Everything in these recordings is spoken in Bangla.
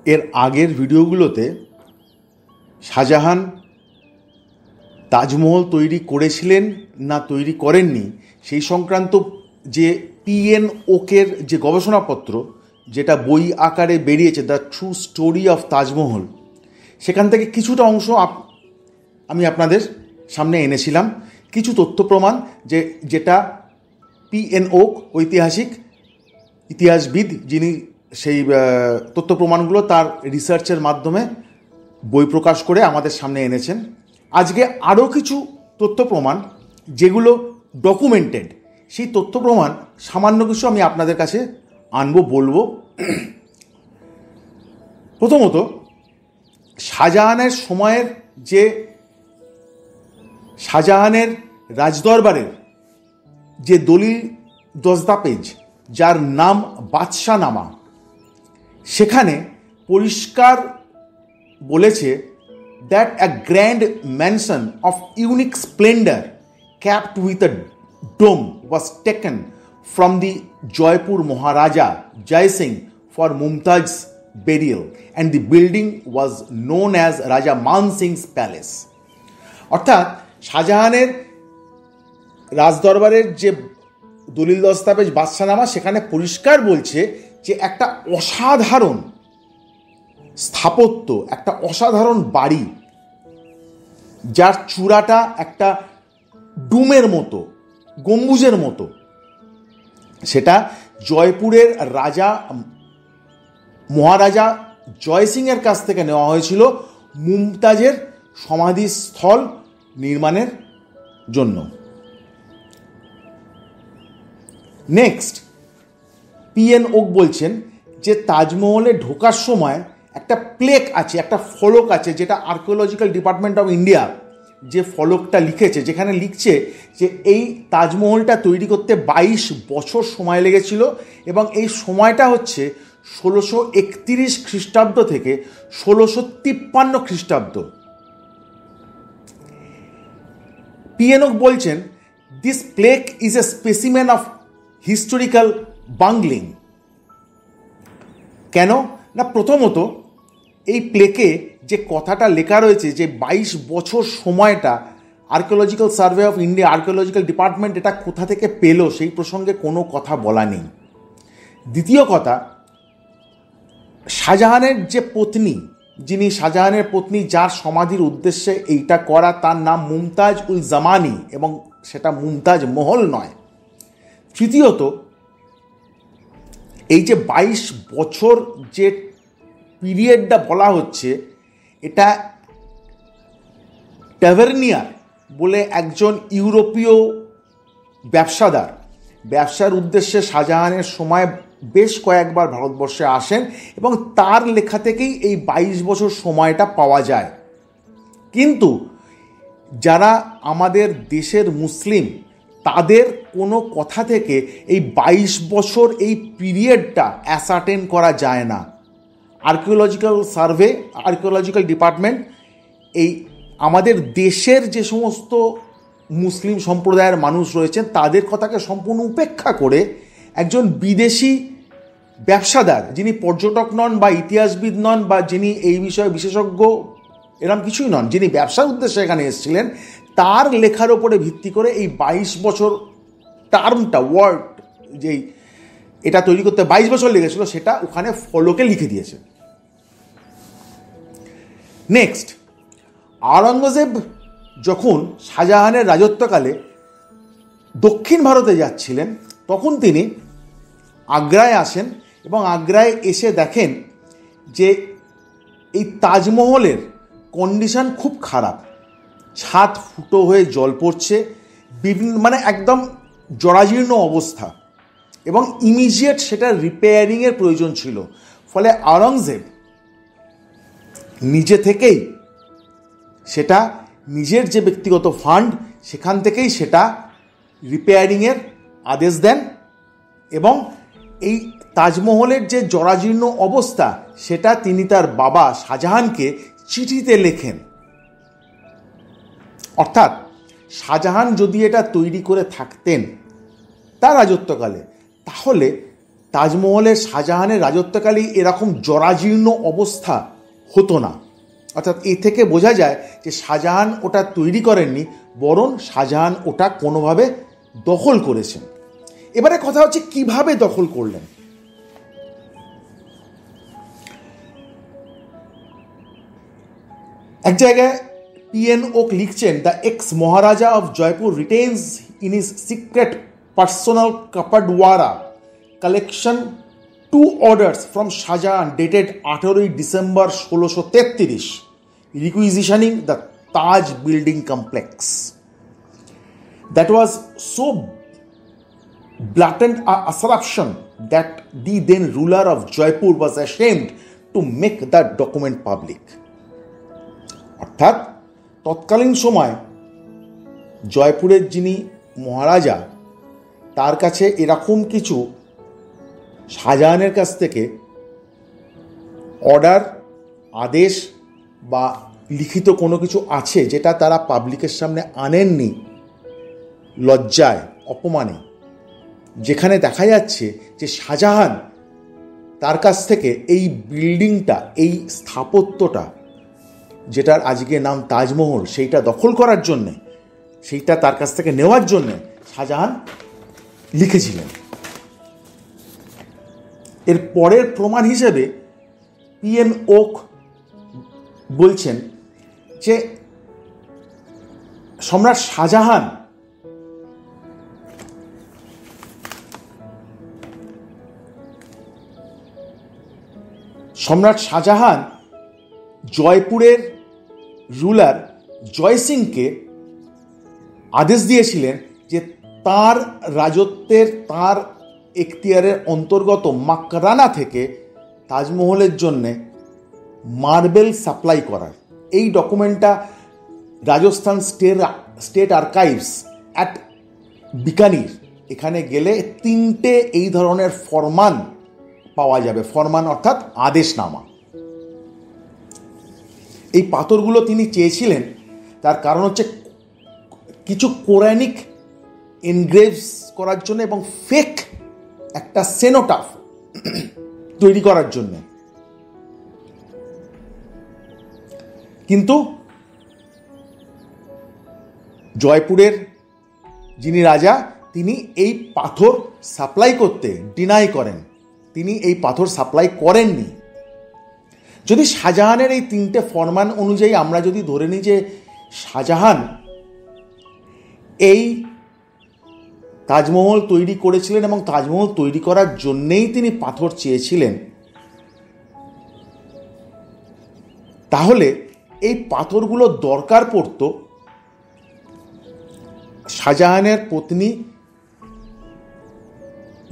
এর আগের ভিডিওগুলোতে শাহজাহান তাজমহল তৈরি করেছিলেন না তৈরি করেননি সেই সংক্রান্ত যে পিএনওকের যে গবেষণাপত্র, যেটা বই আকারে বেরিয়েছে, the true story of Taj Mahal, সেখান থেকে কিছুটা অংশ আমি আপনাদের সামনে এনেছিলাম। কিছু তথ্য প্রমাণ যেটা পিএনওক ইতিহাসবিদ যিনি সেই তথ্য প্রমাণগুলো তার রিসার্চের মাধ্যমে বই প্রকাশ করে আমাদের সামনে এনেছেন। আজকে আরও কিছু তথ্য প্রমাণ যেগুলো ডকুমেন্টেড, সেই তথ্য প্রমাণ সামান্য কিছু আমি আপনাদের কাছে বলবো। প্রথমত, শাহজাহানের সময়ের যে শাহজাহানের রাজদরবারের যে দলিল দস্তাবেজ, যার নাম বাদশাহনামা, সেখানে পরিষ্কার বলেছে that a grand mansion of unique splendor capped with a dome was taken from the Jaipur Maharaja Jai Singh for Mumtaz's burial, and the building was known as Raja Man Singh's Palace. অর্থাৎ শাহজাহানের রাজদরবারের যে দলিল দস্তাবেজ বাদশাহনামা, সেখানে পরিষ্কার বলছে যে একটা অসাধারণ স্থাপত্য, একটা অসাধারণ বাড়ি, যার চূড়াটা একটা ডুমের মতো, গম্বুজের মতো, সেটা জয়পুরের রাজা মহারাজা জয় সিংয়ের কাছ থেকে নেওয়া হয়েছিল মুমতাজের সমাধিস্থল নির্মাণের জন্য। নেক্সট, পিএনওক বলছেন যে তাজমহলে ঢোকার সময় একটা প্লেক আছে, একটা ফলক আছে, যেটা আর্কিওলজিক্যাল ডিপার্টমেন্ট অফ ইন্ডিয়া যে ফলকটা লিখেছে, যেখানে লিখছে যে এই তাজমহলটা তৈরি করতে 22 বছর সময় লেগেছিল এবং এই সময়টা হচ্ছে 1631 খ্রিস্টাব্দ থেকে 1653 খ্রিস্টাব্দ। পিএনওক বলছেন this plaque is a specimen of historical bungling. কেন না, প্রথমত এই প্লেকে যে কথাটা লেখা রয়েছে যে 22 বছর সময়টা archaeological survey of India, archaeological department এটা কোথা থেকে পেল সেই প্রসঙ্গে কোনো কথা বলা নেই। দ্বিতীয় কথা, শাহজাহানের যে পত্নী, শাহজাহানের পত্নী যার সমাধির উদ্দেশ্যে এইটা করা, তার নাম মুমতাজ উল জামানি এবং সেটা মুমতাজ মহল নয়। তৃতীয়ত, এই যে 22 বছর যে পিরিয়ডটা বলা হচ্ছে, এটা ট্যাভার্নিয়ার বলে একজন ইউরোপীয় ব্যবসার উদ্দেশ্যে শাহজাহানের সময় বেশ কয়েকবার ভারতবর্ষে আসেন এবং তার লেখা থেকেই এই 22 বছর সময়টা পাওয়া যায়। কিন্তু যারা আমাদের দেশের মুসলিম, তাদের কোনো কথা থেকে এই 22 বছর এই পিরিয়ডটা অ্যাসার্টেন করা যায় না। আর্কিওলজিক্যাল সার্ভে, আর্কিওলজিক্যাল ডিপার্টমেন্ট এই আমাদের দেশের যে সমস্ত মুসলিম সম্প্রদায়ের মানুষ রয়েছেন তাদের কথাকে সম্পূর্ণ উপেক্ষা করে একজন বিদেশি ব্যবসাদার, যিনি পর্যটক নন বা ইতিহাসবিদ নন বা যিনি এই বিষয়ে বিশেষজ্ঞ এরকম কিছুই নন, যিনি ব্যবসার উদ্দেশ্যে এখানে এসেছিলেন, তার লেখার ওপরে ভিত্তি করে এই 22 বছর টার্মটা, ওয়ার্ড, যেই এটা তৈরি করতে 22 বছর লেগেছিল, সেটা ওখানে ফলকে লিখে দিয়েছে। নেক্সট, আওরঙ্গজেব যখন শাহজাহানের রাজত্বকালে দক্ষিণ ভারতে যাচ্ছিলেন, তখন তিনি আগ্রায় আসেন এবং আগ্রায় এসে দেখেন যে এই তাজমহলের কন্ডিশন খুব খারাপ, ছাদ ফুটো হয়ে জল পড়ছে, মানে একদম জরাজীর্ণ অবস্থা, এবং ইমিডিয়েট সেটা রিপেয়ারিংয়ের প্রয়োজন ছিল। ফলে আওরঙ্গজেব নিজে থেকেই সেটা, নিজের যে ব্যক্তিগত ফান্ড, সেখান থেকেই সেটা রিপেয়ারিংয়ের আদেশ দেন এবং এই তাজমহলের যে জরাজীর্ণ অবস্থা, সেটা তিনি তার বাবা শাহজাহানকে চিঠিতে লেখেন। অর্থাৎ শাহজাহান যদি এটা তৈরি করে থাকতেন তার রাজত্বকালে, তাহলে তাজমহলের শাহজাহানের রাজত্বকালে এরকম জরাজীর্ণ অবস্থা হতো না। অর্থাৎ এ থেকে বোঝা যায় যে শাহজাহান ওটা তৈরি করেননি, বরং শাহজাহান ওটা কোনোভাবে দখল করেছেন। এবারে কথা হচ্ছে কিভাবে দখল করলেন। এক জায়গায় পিএন ওক লিখছেন, the ex maharaja of Jaipur retains in his secret personal Kapadwara collection 2 orders from Shahjahan dated 18 December 1633 requisitioning the Taj building complex. That was so blatant assumption that the then ruler of Jaipur was ashamed to make that document public. অর্থাৎ তৎকালীন সময় জয়পুরের যিনি মহারাজা, তার কাছে এরকম কিছু শাহজাহানের কাছ থেকে অর্ডার, আদেশ বা লিখিত কোনো কিছু আছে যেটা তারা পাবলিকের সামনে আনেননি লজ্জায়, অপমানে, যেখানে দেখা যাচ্ছে যে শাহজাহান তার কাছ থেকে এই বিল্ডিংটা, এই স্থাপত্যটা, যেটার আজকে নাম তাজমহল, সেইটা দখল করার জন্যে, সেইটা তার কাছ থেকে নেওয়ার জন্যে শাহজাহান লিখেছিলেন। এর পরের প্রমাণ হিসেবে পিএন ওক বলছেন যে সম্রাট শাহজাহান জয়পুরের রুলার জয় সিংকে আদেশ দিয়েছিলেন যে তার রাজত্বের, তার এখতিয়ারের অন্তর্গত মাকরানা থেকে তাজমহলের জন্যে মার্বেল সাপ্লাই করার। এই ডকুমেন্টটা Rajasthan state archives at Bikaner, এখানে গেলে 3টে এই ধরনের ফরমান পাওয়া যাবে। ফরমান অর্থাৎ আদেশনামা। এই পাথরগুলো তিনি চেয়েছিলেন, তার কারণ হচ্ছে কিছু কোরআনিক এনগ্রেভস করার জন্য এবং ফেক একটা সেনোটাফ তৈরি করার জন্য। কিন্তু জয়পুরের যিনি রাজা, তিনি এই পাথর সাপ্লাই করতে ডিনাই করেন, তিনি এই পাথর সাপ্লাই করেননি। যদি শাহজাহানের এই 3টে ফরমান অনুযায়ী আমরা যদি ধরে নিই যে শাহজাহান এই তাজমহল তৈরি করেছিলেন এবং তাজমহল তৈরি করার জন্যেই তিনি পাথর চেয়েছিলেন, তাহলে এই পাথরগুলো দরকার পড়ত শাহজাহানের পত্নী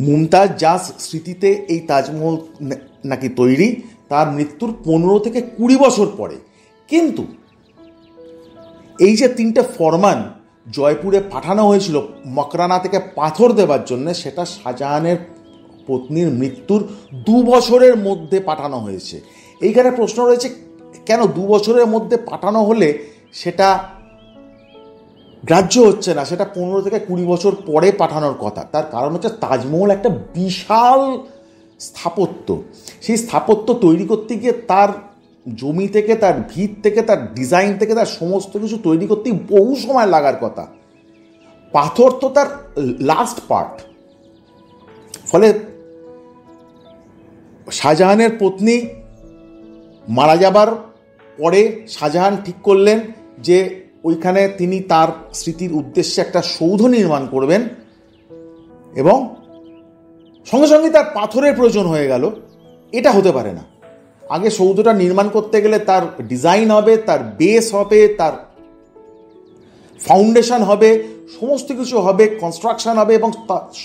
মুমতাজ যার স্মৃতিতে এই তাজমহল নাকি তৈরি, তার মৃত্যুর 15 থেকে 20 বছর পরে। কিন্তু এই যে 3টে ফরমান জয়পুরে পাঠানো হয়েছিল মকরানা থেকে পাথর দেওয়ার জন্য, সেটা শাহজাহানের পত্নীর মৃত্যুর 2 বছরের মধ্যে পাঠানো হয়েছে। এইখানে প্রশ্ন রয়েছে, কেন 2 বছরের মধ্যে পাঠানো হলে সেটা গ্রাহ্য হচ্ছে না, সেটা 15 থেকে 20 বছর পরে পাঠানোর কথা? তার কারণ হচ্ছে তাজমহল একটা বিশাল স্থাপত্য। সেই স্থাপত্য তৈরি করতে গিয়ে তার জমি থেকে, তার ভিত থেকে, তার ডিজাইন থেকে, তার সমস্ত কিছু তৈরি করতে বহু সময় লাগার কথা। পাথর তো তার লাস্ট পার্ট। ফলে শাহজাহানের পত্নী মারা যাবার পরে শাহজাহান ঠিক করলেন যে ওইখানে তিনি তার স্মৃতির উদ্দেশ্যে একটা সৌধ নির্মাণ করবেন, এবং সঙ্গে সঙ্গে তার পাথরের প্রয়োজন হয়ে গেল। এটা হতে পারে না। আগে সৌধটা নির্মাণ করতে গেলে তার ডিজাইন হবে, তার বেস হবে, তার ফাউন্ডেশন হবে, সমস্ত কিছু হবে, কনস্ট্রাকশন হবে, এবং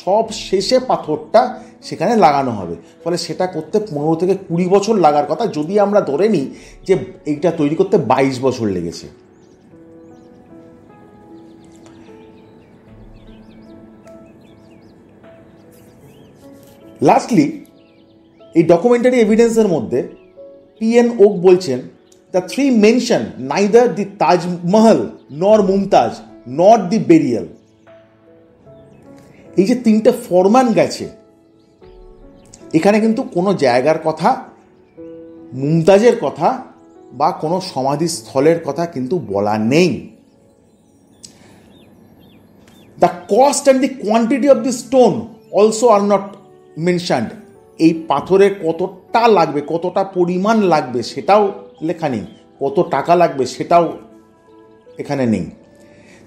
সব শেষে পাথরটা সেখানে লাগানো হবে। ফলে সেটা করতে 15 থেকে 20 বছর লাগার কথা, যদি আমরা ধরে নিই যে এইটা তৈরি করতে 22 বছর লেগেছে। লাস্টলি এই ডকুমেন্টারি এভিডেন্সের মধ্যে পিএন ওক বলছেন, দ্য 3 মেনশন নাইদার দি তাজমহল নর মুমতাজ নট দি বেরিয়াল। এই যে 3টে ফরমান গেছে, এখানে কিন্তু কোনো জায়গার কথা, মুমতাজের কথা বা কোনো সমাধিস্থলের কথা কিন্তু বলা নেই। The cost and the quantity of the stone also are not mentioned. এই পাথরের কতটা লাগবে, কতটা পরিমাণ লাগবে সেটাও লেখা নেই, কত টাকা লাগবে সেটাও এখানে নেই।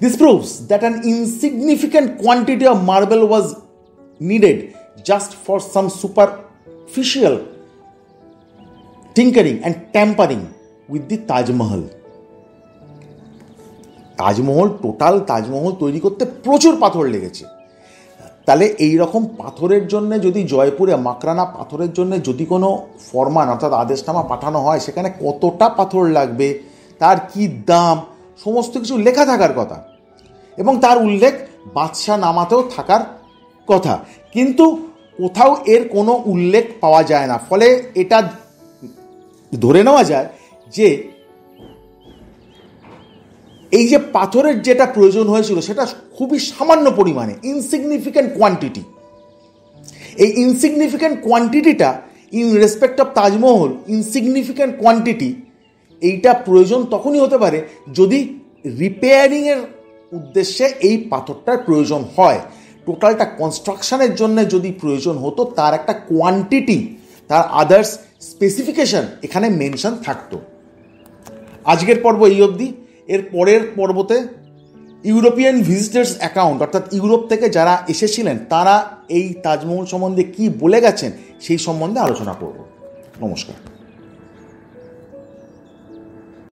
This proves that an insignificant quantity of marble was needed just for some superficial tinkering and tampering with the Taj Mahal. Total Taj Mahal তৈরি করতে প্রচুর পাথর লেগেছে। তাহলে এই রকম পাথরের জন্য যদি জয়পুরে মাকরানা পাথরের জন্য যদি কোনো ফরমান অর্থাৎ আদেশনামা পাঠানো হয়, সেখানে কতটা পাথর লাগবে, তার কি দাম, সমস্ত কিছু লেখা থাকার কথা এবং তার উল্লেখ বাদশাহ নামাতেও থাকার কথা, কিন্তু কোথাও এর কোনো উল্লেখ পাওয়া যায় না। ফলে এটা ধরে নেওয়া যায় যে এই যে পাথরের যেটা প্রয়োজন হয়েছিল সেটা খুবই সামান্য পরিমাণে, ইনসিগনিফিক্যান্ট কোয়ান্টিটি। এই ইনসিগনিফিক্যান্ট কোয়ান্টিটিটা in respect of Taj Mahal, insignificant quantity, এইটা প্রয়োজন তখনই হতে পারে যদি রিপেয়ারিংয়ের উদ্দেশ্যে এই পাথরটার প্রয়োজন হয়। টোটালটা কনস্ট্রাকশনের জন্য যদি প্রয়োজন হতো, তার একটা কোয়ান্টিটি, তার আদার্স স্পেসিফিকেশন এখানে মেনশন থাকতো। আজকের পর্ব এই অবধি। এর পরের পর্বতে ইউরোপিয়ান ভিজিটার্স অ্যাকাউন্ট, অর্থাৎ ইউরোপ থেকে যারা এসেছিলেন তারা এই তাজমহল সম্বন্ধে কি বলে গেছেন সেই সম্বন্ধে আলোচনা করব। নমস্কার।